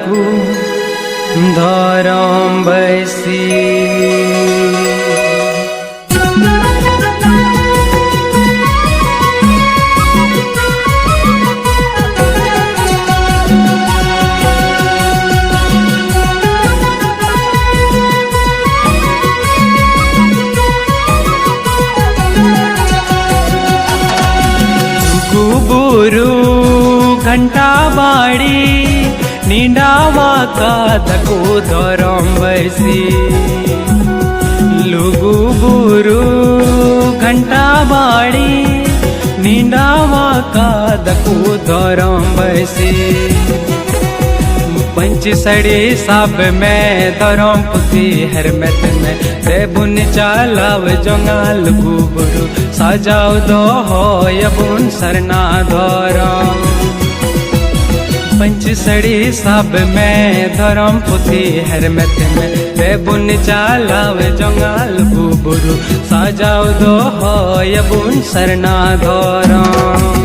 को धरम बैसी गुबुरु घंटा बाड़ी निंडावा कादको धरम बैसी लुगुबुरु घंटा बाड़ी निंडावा कादको धरम बैसी पंच सड़ी सब में धरम पुती हरमत में देबुन चालाव जोंगाल गुबुरु सजाव दो हो यबुन सरना धरम पंच सड़ी सब में धरम पुती हरमत में देबुन चालाव जोंगाल गुबुरु सजाव दो हो यबुन सरना धरम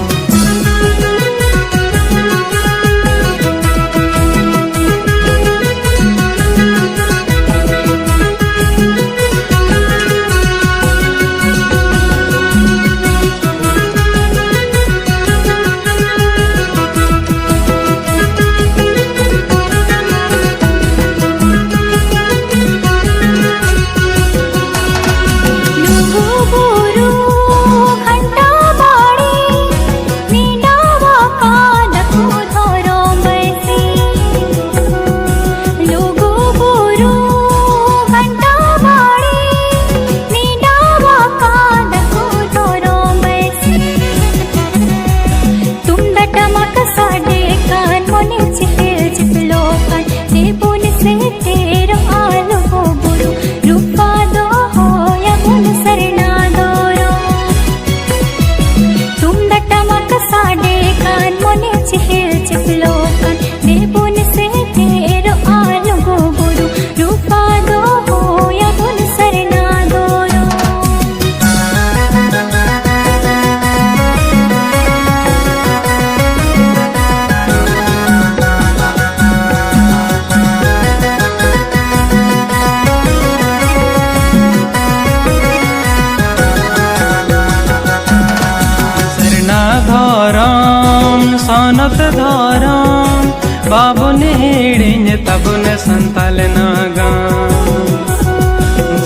सनत धरम बाबुन हेड़िन तबुन संतल नागा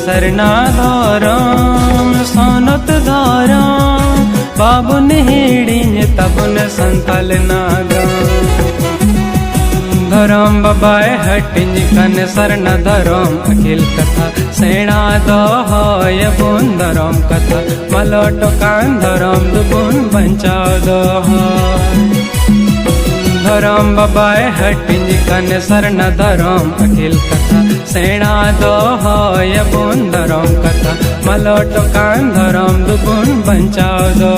सरना धरम सनत धरम बाबुन हेड़िन तबुन संतल नागा धरम बाबाय हटिन कन सरना धरम अखिल कथा सेना दो यबुन धरम कथा मलोटो कान धरम दुबुन बंचाओ दो धरम बाबाय हटिन कन सरना धरम अखिल कथा सेना दो यबुन धरम कथा मलोटो कान धरम दुबुन बंचाओ दो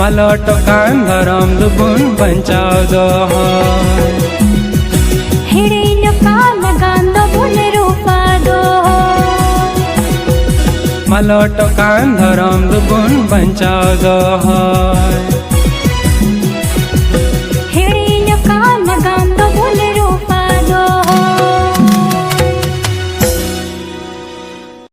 मलोटो कान धरम दुबुन बंचाओ दो हिड़िन्यो कान गांदो बुन रूपा दो मलोटो कान धरम दुबुन बंचाओ दो